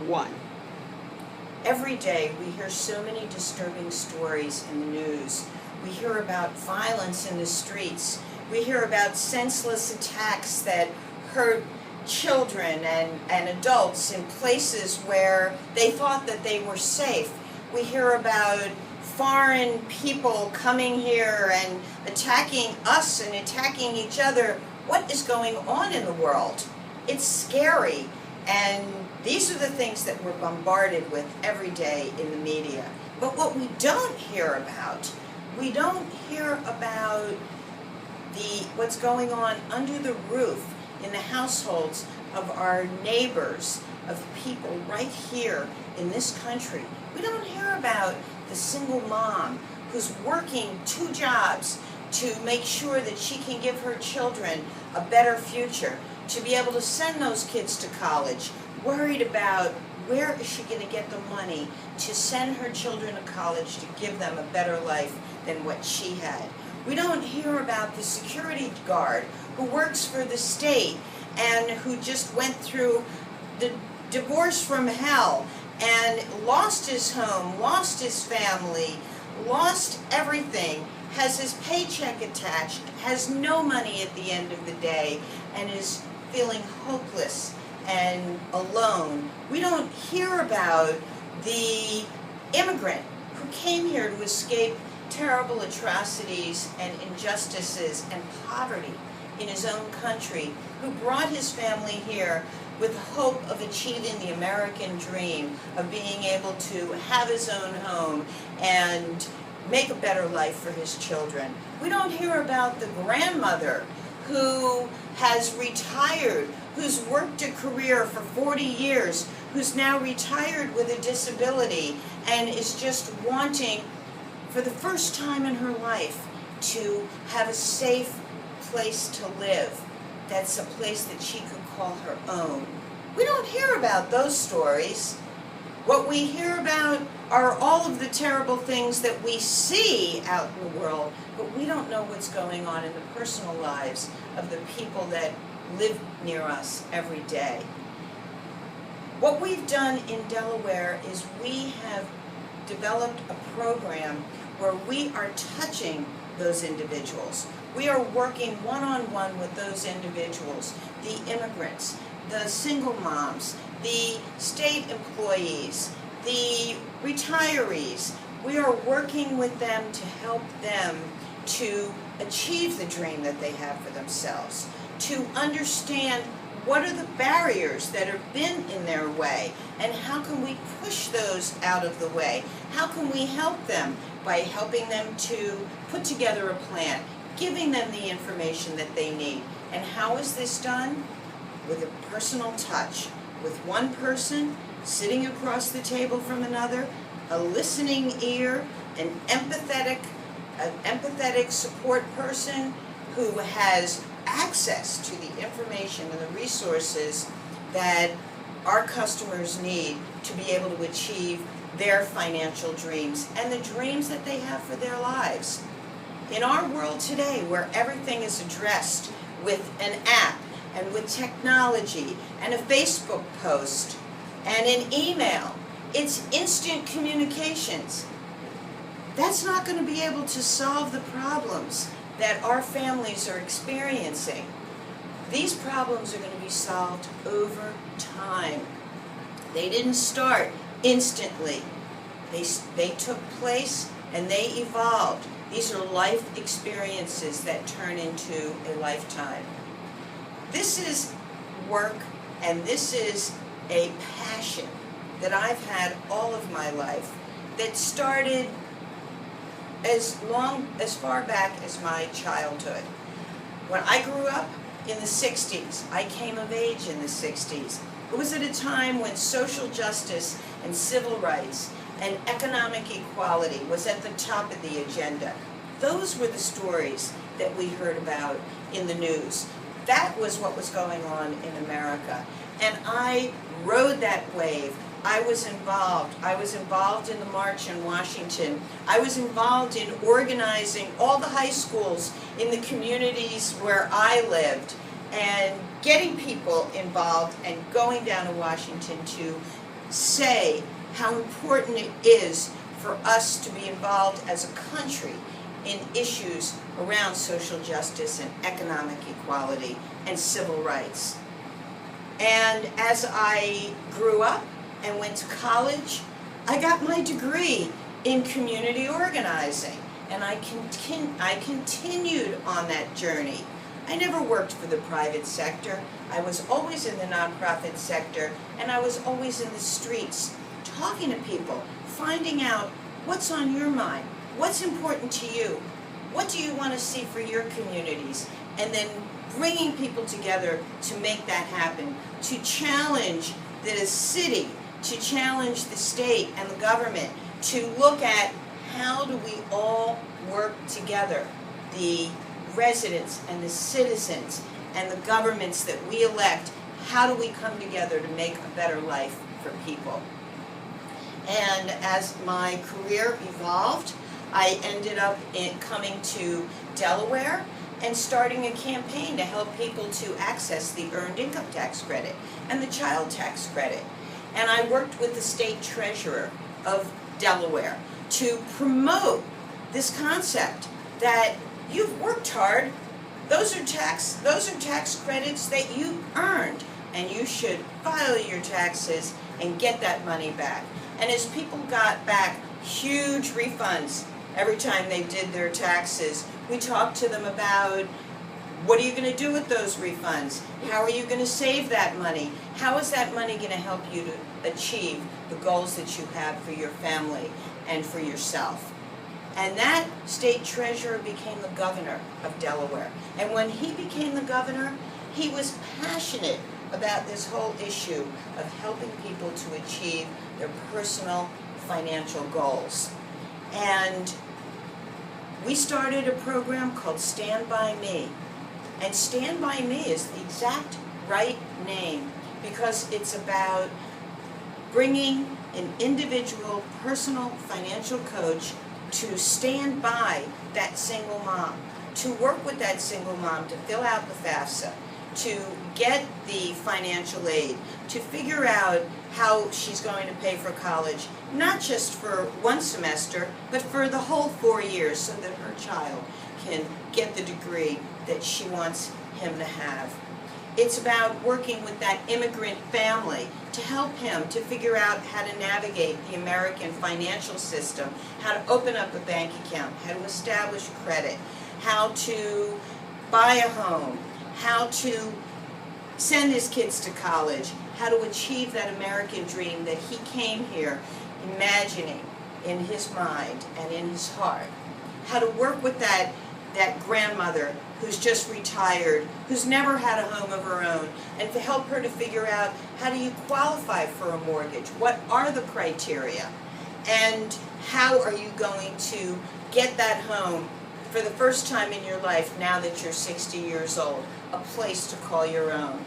one. Every day we hear so many disturbing stories in the news. We hear about violence in the streets. We hear about senseless attacks that hurt children and adults in places where they thought that they were safe. We hear about foreign people coming here and attacking us and attacking each other. What is going on in the world? It's scary, and these are the things that we're bombarded with every day in the media. But what we don't hear about what's going on under the roof in the households of our neighbors, of people right here in this country. We don't hear about the single mom who's working 2 jobs to make sure that she can give her children a better future, to be able to send those kids to college, worried about where is she going to get the money to send her children to college to give them a better life than what she had. We don't hear about the security guard who works for the state and who just went through the divorce from hell and lost his home, lost his family, lost everything, has his paycheck attached, has no money at the end of the day, and is feeling hopeless and alone. We don't hear about the immigrant who came here to escape terrible atrocities and injustices and poverty in his own country, who brought his family here with hope of achieving the American dream, of being able to have his own home and make a better life for his children. We don't hear about the grandmother who has retired, who's worked a career for 40 years, who's now retired with a disability and is just wanting, for the first time in her life, to have a safe place to live. That's a place that she could call her own. We don't hear about those stories. What we hear about are all of the terrible things that we see out in the world, but we don't know what's going on in the personal lives of the people that live near us every day. What we've done in Delaware is we have developed a program where we are touching those individuals. We are working one-on-one with those individuals, the immigrants, the single moms, the state employees, the retirees. We are working with them to help them to achieve the dream that they have for themselves, to understand what are the barriers that have been in their way, and how can we push those out of the way? How can we help them by helping them to put together a plan, giving them the information that they need? And how is this done? With a personal touch, with one person sitting across the table from another, a listening ear, an empathetic support person who has access to the information and the resources that our customers need to be able to achieve their financial dreams and the dreams that they have for their lives. In our world today, where everything is addressed with an app and with technology and a Facebook post and an email, it's instant communications. That's not going to be able to solve the problems that our families are experiencing. These problems are going to be solved over time. They didn't start instantly. They took place and they evolved. These are life experiences that turn into a lifetime. This is work, and this is a passion that I've had all of my life that started as far back as my childhood. When I grew up in the 60s, I came of age in the 60s. It was at a time when social justice and civil rights and economic equality was at the top of the agenda. Those were the stories that we heard about in the news. That was what was going on in America. And I rode that wave. I was involved. I was involved in the march in Washington. I was involved in organizing all the high schools in the communities where I lived and getting people involved and going down to Washington to say how important it is for us to be involved as a country in issues around social justice and economic equality and civil rights. And as I grew up and went to college, I got my degree in community organizing, and I continued on that journey. I never worked for the private sector. I was always in the nonprofit sector, and I was always in the streets, talking to people, finding out what's on your mind, what's important to you, what do you want to see for your communities, and then bringing people together to make that happen, to challenge the city, to challenge the state and the government, to look at how do we all work together, the residents and the citizens and the governments that we elect, how do we come together to make a better life for people? And as my career evolved, I ended up coming to Delaware and starting a campaign to help people to access the Earned Income Tax Credit and the Child Tax Credit. And I worked with the state treasurer of Delaware to promote this concept that you've worked hard, those are tax credits that you earned, and you should file your taxes and get that money back. And as people got back huge refunds every time they did their taxes, we talked to them about, what are you going to do with those refunds? How are you going to save that money? How is that money going to help you to achieve the goals that you have for your family and for yourself? And that state treasurer became the governor of Delaware. And when he became the governor, he was passionate about this whole issue of helping people to achieve their personal financial goals. And we started a program called Stand By Me. And Stand By Me is the exact right name because it's about bringing an individual personal financial coach to stand by that single mom, to work with that single mom to fill out the FAFSA, to get the financial aid, to figure out how she's going to pay for college, not just for one semester, but for the whole 4 years so that her child can get the degree that she wants him to have. It's about working with that immigrant family to help him to figure out how to navigate the American financial system, how to open up a bank account, how to establish credit, how to buy a home, how to send his kids to college, how to achieve that American dream that he came here imagining in his mind and in his heart, how to work with that grandmother who's just retired, who's never had a home of her own, and to help her to figure out, how do you qualify for a mortgage? What are the criteria? And how are you going to get that home for the first time in your life now that you're 60 years old, a place to call your own?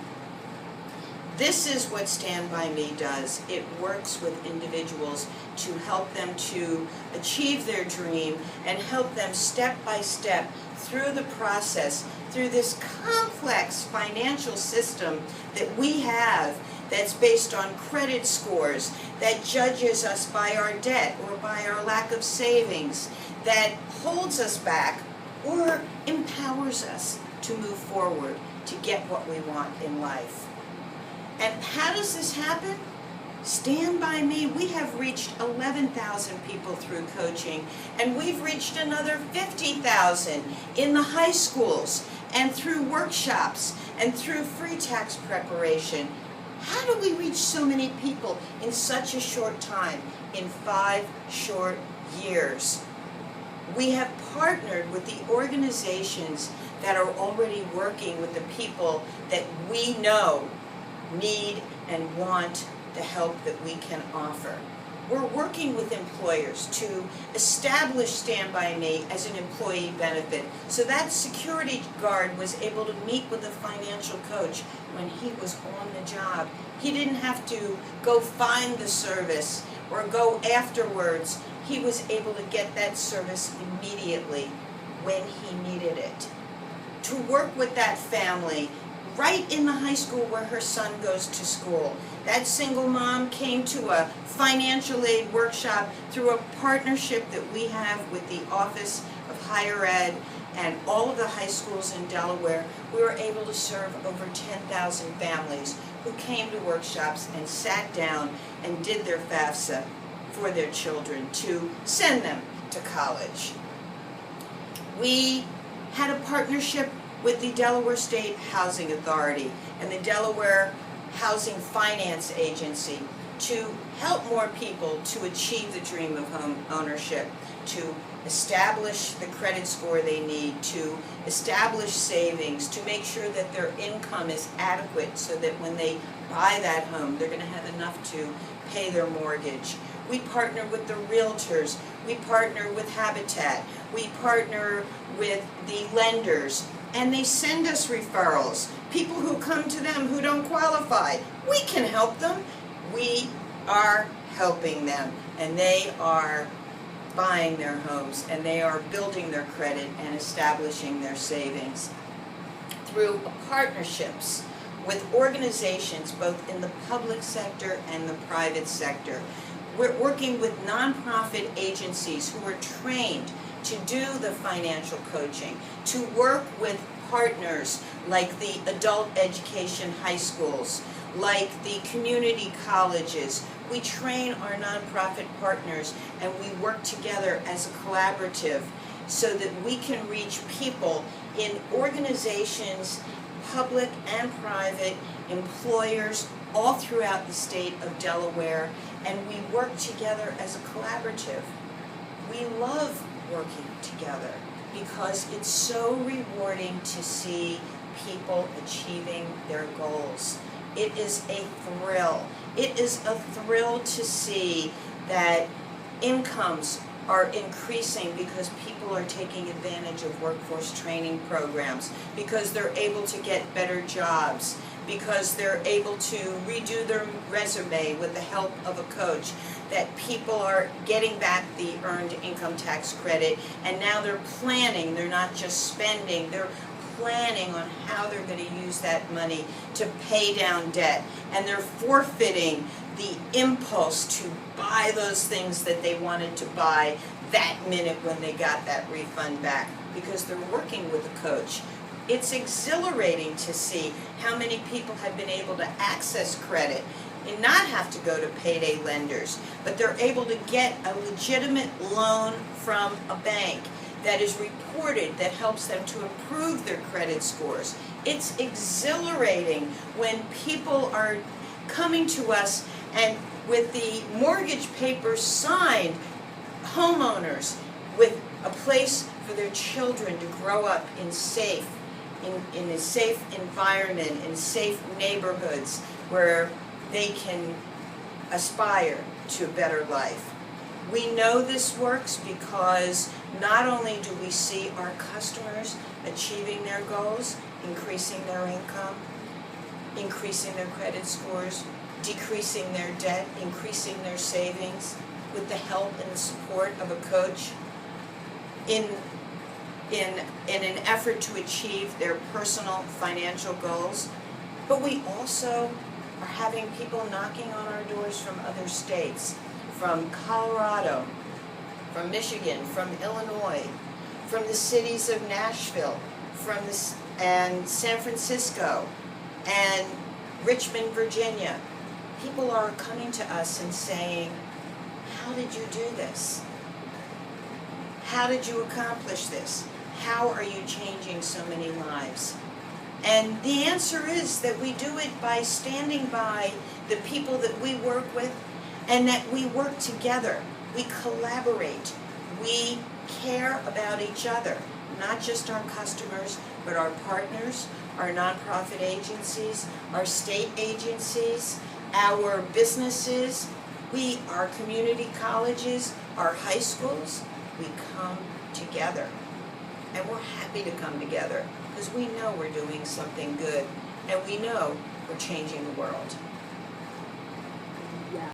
This is what Stand By Me does. It works with individuals to help them to achieve their dream and help them step by step through the process, through this complex financial system that we have that's based on credit scores, that judges us by our debt or by our lack of savings, that holds us back or empowers us to move forward to get what we want in life. And how does this happen? Stand By Me, we have reached 11,000 people through coaching, and we've reached another 50,000 in the high schools, and through workshops, and through free tax preparation. How do we reach so many people in such a short time, in 5 short years? We have partnered with the organizations that are already working with the people that we know need and want the help that we can offer. We're working with employers to establish Stand By Me as an employee benefit, so that security guard was able to meet with a financial coach when he was on the job. He didn't have to go find the service or go afterwards. He was able to get that service immediately when he needed it. To work with that family right in the high school where her son goes to school, That single mom came to a financial aid workshop through a partnership that we have with the Office of Higher Ed and all of the high schools in Delaware. We were able to serve over 10,000 families who came to workshops and sat down and did their FAFSA for their children to send them to college. We had a partnership with the Delaware State Housing Authority and the Delaware Housing Finance Agency to help more people to achieve the dream of home ownership, to establish the credit score they need, to establish savings, to make sure that their income is adequate so that when they buy that home, they're going to have enough to pay their mortgage. We partner with the realtors, we partner with Habitat, we partner with the lenders, and they send us referrals. People who come to them who don't qualify, we can help them. We are helping them, and they are buying their homes, and they are building their credit and establishing their savings through partnerships with organizations both in the public sector and the private sector. We're working with nonprofit agencies who are trained to do the financial coaching, to work with partners like the adult education high schools, like the community colleges. We train our nonprofit partners and we work together as a collaborative so that we can reach people in organizations, public and private, employers, all throughout the state of Delaware, and we work together as a collaborative. We love working together because it's so rewarding to see people achieving their goals. It is a thrill. It is a thrill to see that incomes are increasing because people are taking advantage of workforce training programs, because they're able to get better jobs, because they're able to redo their resume with the help of a coach, that people are getting back the earned income tax credit, and now they're planning, they're not just spending, they're planning on how they're going to use that money to pay down debt, and they're forfeiting the impulse to buy those things that they wanted to buy that minute when they got that refund back because they're working with a coach. It's exhilarating to see how many people have been able to access credit and not have to go to payday lenders, but they're able to get a legitimate loan from a bank that is reported, that helps them to improve their credit scores. It's exhilarating when people are coming to us and with the mortgage papers signed, homeowners with a place for their children to grow up in a safe environment, in safe neighborhoods where they can aspire to a better life. We know this works because not only do we see our customers achieving their goals, increasing their income, increasing their credit scores, decreasing their debt, increasing their savings with the help and the support of a coach in an effort to achieve their personal financial goals, but we also are having people knocking on our doors from other states, from Colorado, from Michigan, from Illinois, from the cities of Nashville, and San Francisco, and Richmond, Virginia. People are coming to us and saying, how did you do this? How did you accomplish this? How are you changing so many lives? And the answer is that we do it by standing by the people that we work with, and that we work together. We collaborate. We care about each other, not just our customers, but our partners, our nonprofit agencies, our state agencies, our businesses, our community colleges, our high schools. We come together. And we're happy to come together because we know we're doing something good, and we know we're changing the world.